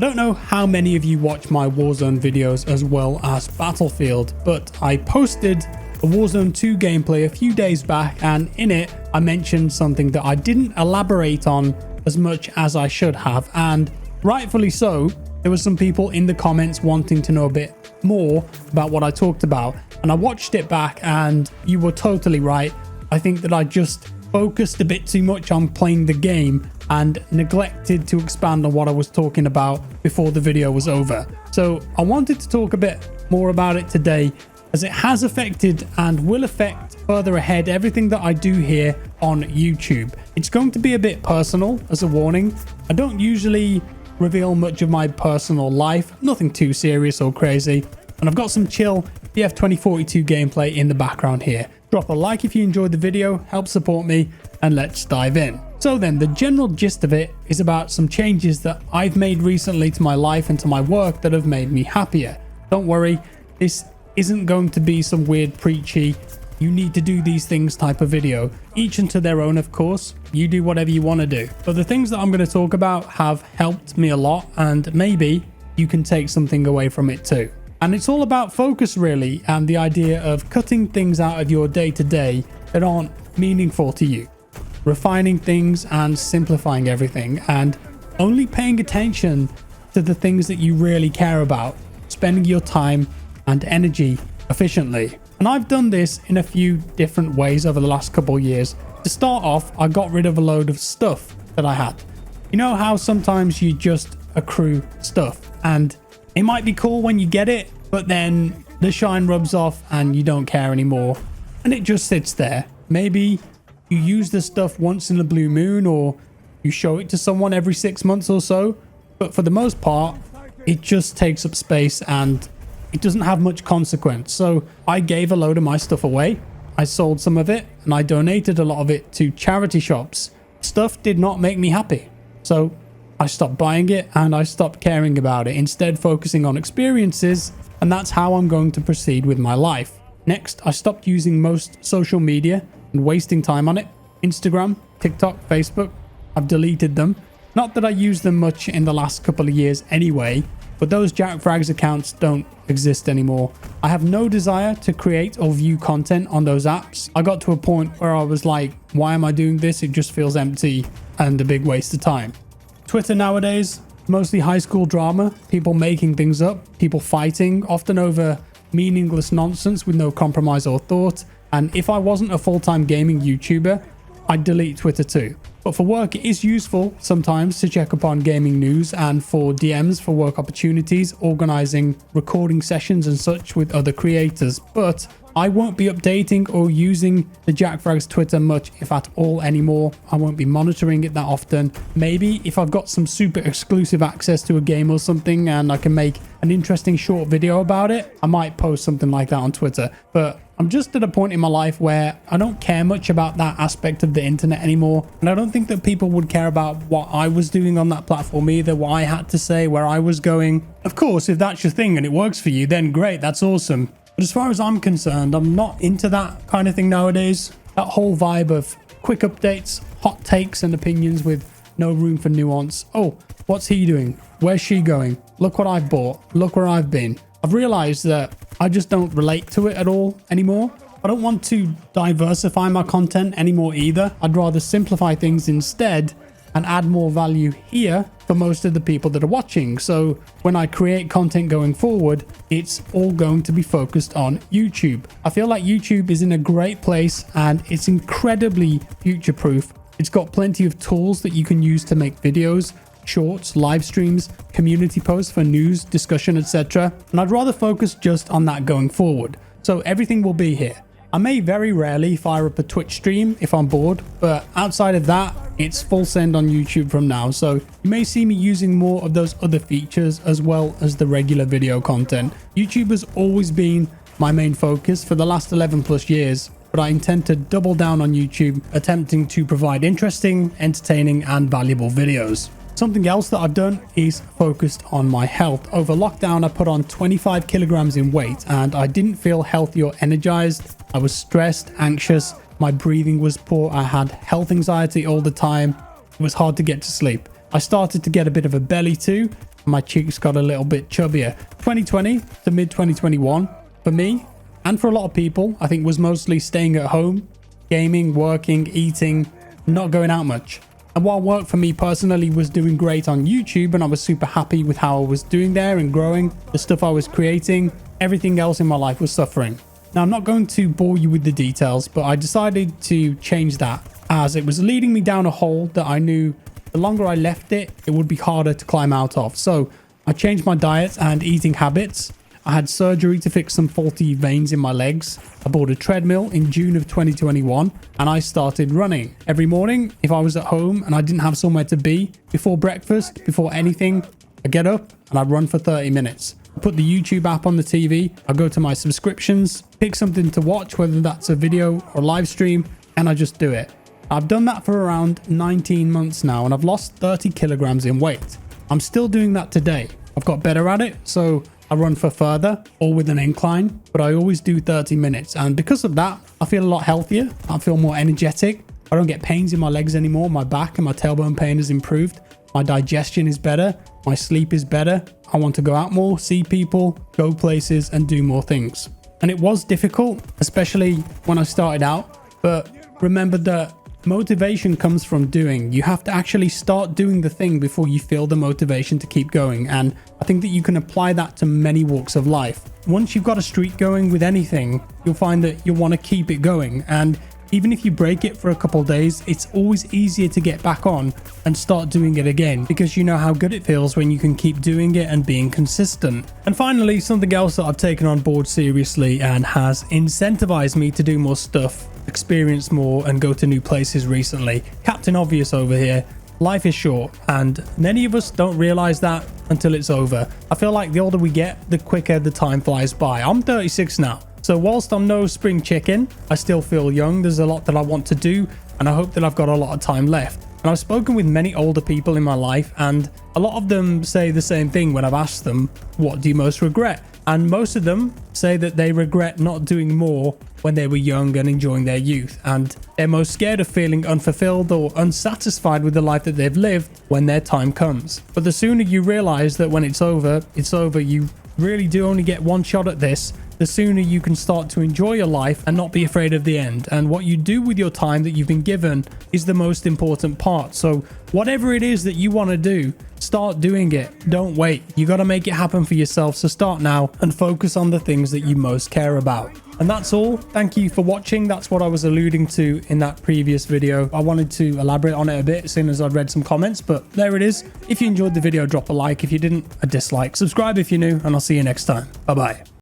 I don't know how many of you watch my Warzone videos as well as Battlefield, but I posted a Warzone 2 gameplay a few days back, and in it I mentioned something that I didn't elaborate on as much as I should have, and rightfully so. There were some people in the comments wanting to know a bit more about what I talked about, and I watched it back and you were totally right. I think that I just focused a bit too much on playing the game and neglected to expand on what I was talking about before the video was over. So I wanted to talk a bit more about it today, as it has affected and will affect further ahead everything that I do here on YouTube. It's going to be a bit personal, as a warning. I don't usually reveal much of my personal life, nothing too serious or crazy, and I've got some chill BF 2042 gameplay in the background here. Drop a like if you enjoyed the video, help support me, and let's dive in. So then, the general gist of it is about some changes that I've made recently to my life and to my work that have made me happier. Don't worry, this isn't going to be some weird preachy, you need to do these things type of video. Each unto their own, of course. You do whatever you want to do. But the things that I'm going to talk about have helped me a lot, and maybe you can take something away from it too. And it's all about focus really, and the idea of cutting things out of your day-to-day that aren't meaningful to you. Refining things and simplifying everything, and only paying attention to the things that you really care about. Spending your time and energy efficiently. And I've done this in a few different ways over the last couple of years. To start off, I got rid of a load of stuff that I had. You know how sometimes you just accrue stuff and it might be cool when you get it, but then the shine rubs off and you don't care anymore and it just sits there. Maybe you use the stuff once in a blue moon, or you show it to someone every 6 months or so, but for the most part it just takes up space and it doesn't have much consequence. So I gave a load of my stuff away. I sold some of it and I donated a lot of it to charity shops. Stuff did not make me happy, so I stopped buying it and I stopped caring about it, instead focusing on experiences, and that's how I'm going to proceed with my life. Next, I stopped using most social media and wasting time on it. Instagram, TikTok, Facebook, I've deleted them. Not that I use them much in the last couple of years anyway, but those Jack Frags accounts don't exist anymore. I have no desire to create or view content on those apps. I got to a point where I was like, why am I doing this? It just feels empty and a big waste of time. Twitter nowadays, mostly high school drama, people making things up, people fighting, often over meaningless nonsense with no compromise or thought. And if I wasn't a full-time gaming YouTuber, I'd delete Twitter too. But for work, it is useful sometimes to check up on gaming news, and for DMs for work opportunities, organizing recording sessions and such with other creators. But I won't be updating or using the Jack Frags Twitter much, if at all, anymore. I won't be monitoring it that often. Maybe if I've got some super exclusive access to a game or something and I can make an interesting short video about it, I might post something like that on Twitter. But I'm just at a point in my life where I don't care much about that aspect of the internet anymore. And I don't think that people would care about what I was doing on that platform either, what I had to say, where I was going. Of course, if that's your thing and it works for you, then great, that's awesome. But as far as I'm concerned, I'm not into that kind of thing nowadays. That whole vibe of quick updates, hot takes and opinions with no room for nuance. Oh, what's he doing? Where's she going? Look what I've bought. Look where I've been. I've realized that I just don't relate to it at all anymore. I don't want to diversify my content anymore either. I'd rather simplify things instead and add more value here for most of the people that are watching. So when I create content going forward, it's all going to be focused on YouTube. I feel like YouTube is in a great place and it's incredibly future-proof. It's got plenty of tools that you can use to make videos, shorts, live streams, community posts for news, discussion, etc. And I'd rather focus just on that going forward. So everything will be here. I may very rarely fire up a Twitch stream if I'm bored, but outside of that, it's full send on YouTube from now. So you may see me using more of those other features as well as the regular video content. YouTube has always been my main focus for the last 11 plus years, but I intend to double down on YouTube, attempting to provide interesting, entertaining, and valuable videos. Something else that I've done is focused on my health. Over lockdown, I put on 25 kilograms in weight and I didn't feel healthy or energized. I was stressed, anxious, my breathing was poor, I had health anxiety all the time. It was hard to get to sleep. I started to get a bit of a belly too, My cheeks got a little bit chubbier. 2020 to mid 2021 for me and for a lot of people, I think was mostly staying at home, gaming, working, eating, not going out much. And while work for me personally was doing great on YouTube and I was super happy with how I was doing there and growing, the stuff I was creating, everything else in my life was suffering. Now, I'm not going to bore you with the details, but I decided to change that as it was leading me down a hole that I knew the longer I left it, it would be harder to climb out of. So I changed my diet and eating habits. I had surgery to fix some faulty veins in my legs. I bought a treadmill in June of 2021 and I started running. Every morning, if I was at home and I didn't have somewhere to be, before breakfast, before anything, I get up and I run for 30 minutes. I put the YouTube app on the TV, I go to my subscriptions, pick something to watch, whether that's a video or live stream, and I just do it. I've done that for around 19 months now and I've lost 30 kilograms in weight. I'm still doing that today. I've got better at it, so I run for further or with an incline, but I always do 30 minutes. And because of that, I feel a lot healthier. I feel more energetic. I don't get pains in my legs anymore. My back and my tailbone pain has improved. My digestion is better. My sleep is better. I want to go out more, see people, go places and do more things. And it was difficult, especially when I started out, but remember that motivation comes from doing. You have to actually start doing the thing before you feel the motivation to keep going. And I think that you can apply that to many walks of life. Once you've got a streak going with anything, you'll find that you'll want to keep it going. And even if you break it for a couple of days, it's always easier to get back on and start doing it again because you know how good it feels when you can keep doing it and being consistent. And finally, something else that I've taken on board seriously and has incentivized me to do more stuff, experience more and go to new places recently. Captain Obvious over here. Life is short and many of us don't realize that until it's over. I feel like the older we get, the quicker the time flies by. I'm 36 now. So whilst I'm no spring chicken, I still feel young. There's a lot that I want to do and I hope that I've got a lot of time left. And I've spoken with many older people in my life and a lot of them say the same thing when I've asked them, what do you most regret? And most of them say that they regret not doing more when they were young and enjoying their youth. And they're most scared of feeling unfulfilled or unsatisfied with the life that they've lived when their time comes. But the sooner you realize that when it's over, you really do only get one shot at this, the sooner you can start to enjoy your life and not be afraid of the end. And what you do with your time that you've been given is the most important part. So whatever it is that you want to do, start doing it. Don't wait. You got to make it happen for yourself. So start now and focus on the things that you most care about. And that's all. Thank you for watching. That's what I was alluding to in that previous video. I wanted to elaborate on it a bit as soon as I'd read some comments, but there it is. If you enjoyed the video, drop a like. If you didn't, a dislike. Subscribe if you're new, and I'll see you next time. Bye-bye.